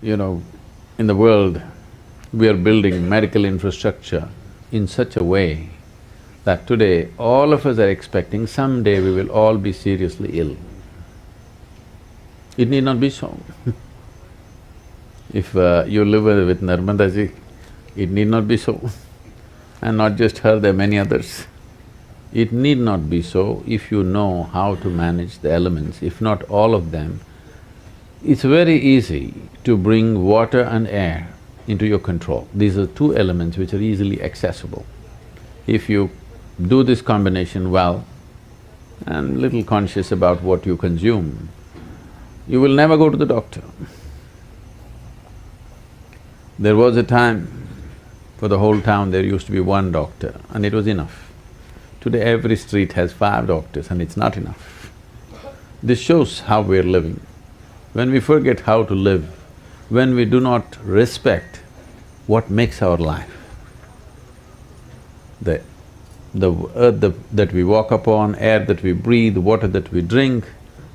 You know, in the world, we are building medical infrastructure in such a way that today all of us are expecting someday we will all be seriously ill. It need not be so. If you live with Narmada ji, it need not be so. And not just her, there are many others. It need not be so if you know how to manage the elements, if not all of them. It's very easy to bring water and air into your control. These are two elements which are easily accessible. If you do this combination well and little conscious about what you consume, you will never go to the doctor. There was a time, for the whole town there used to be one doctor and it was enough. Today every street has 5 doctors and it's not enough. This shows how we're living. When we forget how to live, when we do not respect what makes our life, the earth that we walk upon, air that we breathe, water that we drink,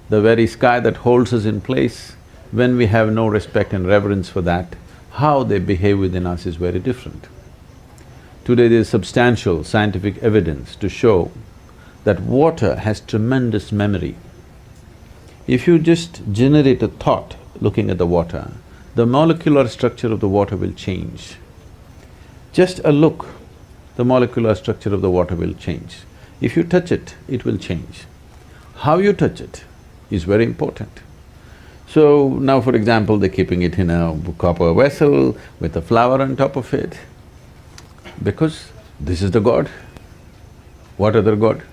the very sky that holds us in place, when we have no respect and reverence for that, how they behave within us is very different. Today there is substantial scientific evidence to show that water has tremendous memory. If you just generate a thought looking at the water, the molecular structure of the water will change. Just a look, the molecular structure of the water will change. If you touch it, it will change. How you touch it is very important. So now for example, they're keeping it in a copper vessel with a flower on top of it, because this is the god. What other god?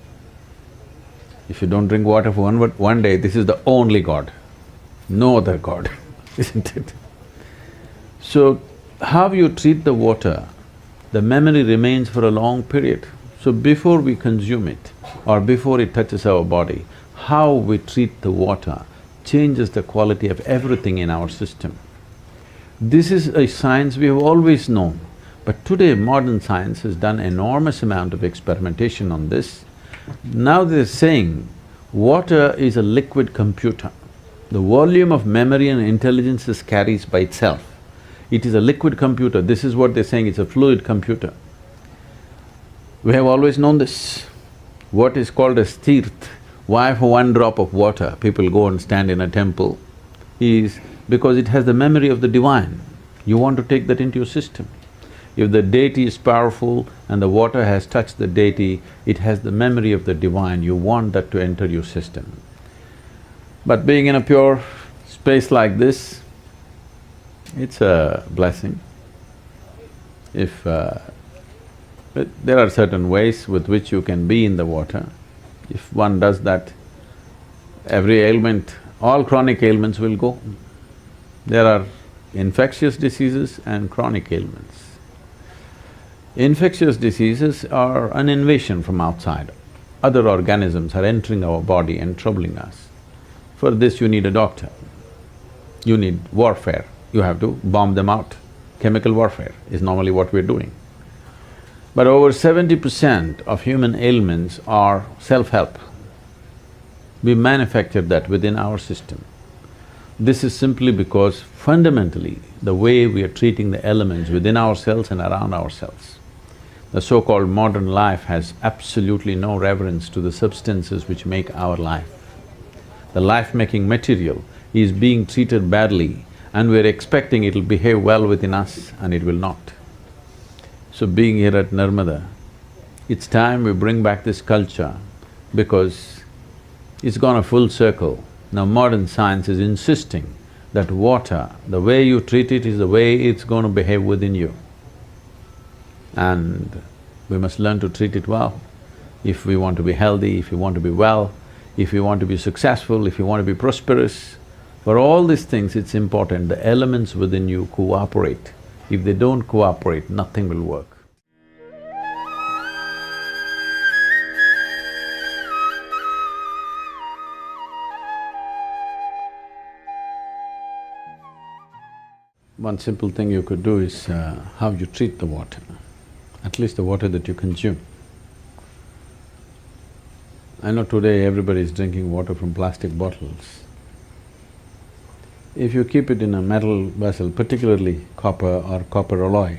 If you don't drink water for one day, this is the only god, no other god, isn't it? So, how you treat the water, the memory remains for a long period. So before we consume it or before it touches our body, how we treat the water changes the quality of everything in our system. This is a science we have always known, but today modern science has done enormous amount of experimentation on this. Now they're saying water is a liquid computer. The volume of memory and intelligence it carries by itself. It is a liquid computer. This is what they're saying, it's a fluid computer. We have always known this. What is called as tirth, why for one drop of water people go and stand in a temple, is because it has the memory of the divine. You want to take that into your system. If the deity is powerful and the water has touched the deity, it has the memory of the divine, you want that to enter your system. But being in a pure space like this, it's a blessing. If… there are certain ways with which you can be in the water. If one does that, every ailment, all chronic ailments will go. There are infectious diseases and chronic ailments. Infectious diseases are an invasion from outside. Other organisms are entering our body and troubling us. For this you need a doctor. You need warfare, you have to bomb them out. Chemical warfare is normally what we're doing. But over 70% of human ailments are self-help. We manufactured that within our system. This is simply because fundamentally, the way we are treating the elements within ourselves and around ourselves. The so-called modern life has absolutely no reverence to the substances which make our life. The life-making material is being treated badly and we're expecting it'll behave well within us and it will not. So being here at Narmada, it's time we bring back this culture because it's gone a full circle. Now modern science is insisting that water, the way you treat it is the way it's going to behave within you. And we must learn to treat it well. If we want to be healthy, if we want to be well, if we want to be successful, if we want to be prosperous, for all these things it's important the elements within you cooperate. If they don't cooperate, nothing will work. One simple thing you could do is how you treat the water, at least the water that you consume. I know today everybody is drinking water from plastic bottles. If you keep it in a metal vessel, particularly copper or copper alloy,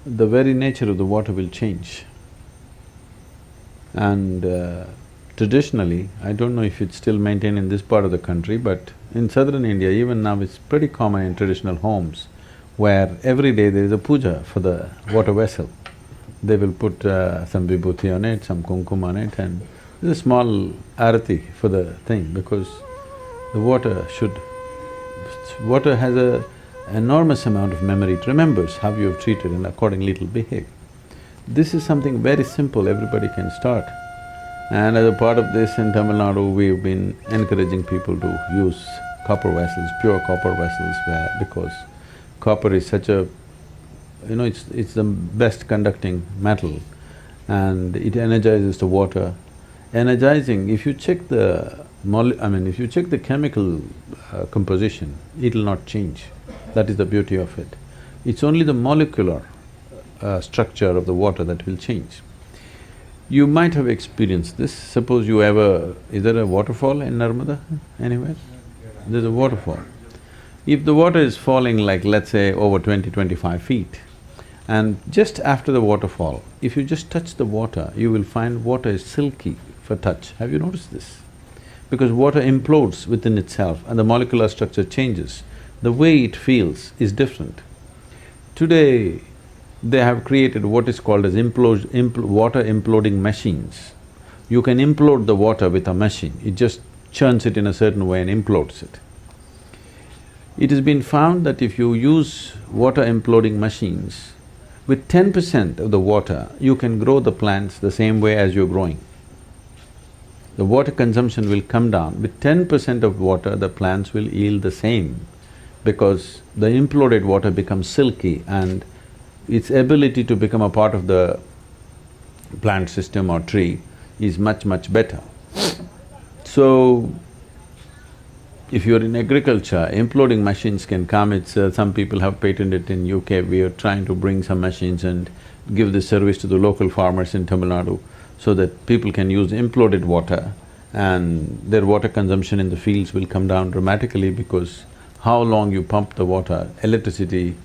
the very nature of the water will change. And traditionally, I don't know if it's still maintained in this part of the country, but in southern India, even now it's pretty common in traditional homes, where every day there is a puja for the water vessel. They will put some vibhuti on it, some kumkum on it, and there's a small arati for the thing, because the water should… water has a enormous amount of memory. It remembers how you have treated and accordingly it'll behave. This is something very simple, everybody can start. And as a part of this, in Tamil Nadu, we've been encouraging people to use copper vessels, pure copper vessels, because copper is such a… it's the best conducting metal and it energizes the water. Energizing, if you check the if you check the chemical composition, it'll not change. That is the beauty of it. It's only the molecular structure of the water that will change. You might have experienced this. Suppose you ever… is there a waterfall in Narmada anywhere? There's a waterfall. If the water is falling like, let's say, over 20-25 feet, and just after the waterfall, if you just touch the water, you will find water is silky for touch. Have you noticed this? Because water implodes within itself and the molecular structure changes. The way it feels is different. Today, they have created what is called as water imploding machines. You can implode the water with a machine, it just churns it in a certain way and implodes it. It has been found that if you use water imploding machines, with 10% of the water, you can grow the plants the same way as you're growing. The water consumption will come down. With 10% of water, the plants will yield the same, because the imploded water becomes silky and its ability to become a part of the plant system or tree is much better. So, if you're in agriculture, imploding machines can come. Some people have patented it in UK. We are trying to bring some machines and give this service to the local farmers in Tamil Nadu, so that people can use imploded water and their water consumption in the fields will come down dramatically, because how long you pump the water, electricity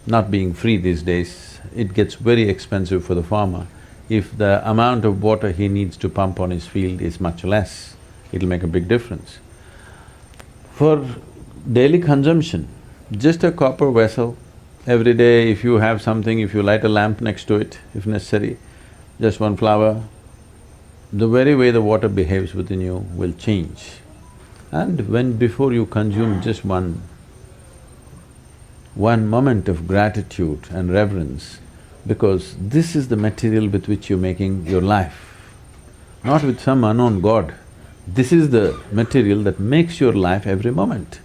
not being free these days, it gets very expensive for the farmer. If the amount of water he needs to pump on his field is much less, it'll make a big difference. For daily consumption, just a copper vessel, every day if you have something, if you light a lamp next to it, if necessary, just one flower, the very way the water behaves within you will change. And before you consume just one moment of gratitude and reverence, because this is the material with which you're making your life, not with some unknown god. This is the material that makes your life every moment.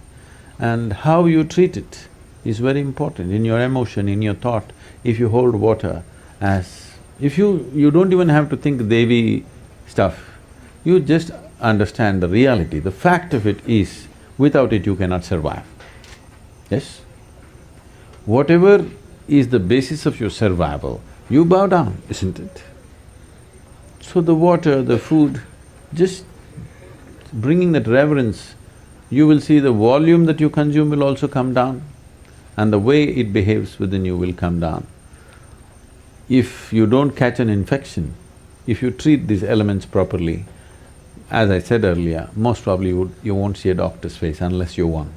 And how you treat it is very important in your emotion, in your thought. If you hold water as… you don't even have to think Devi stuff, you just understand the reality. The fact of it is, without it you cannot survive. Yes? Whatever is the basis of your survival, you bow down, isn't it? So the water, the food, just bringing that reverence, you will see the volume that you consume will also come down and the way it behaves within you will come down. If you don't catch an infection, if you treat these elements properly, as I said earlier, most probably you won't see a doctor's face unless you're one.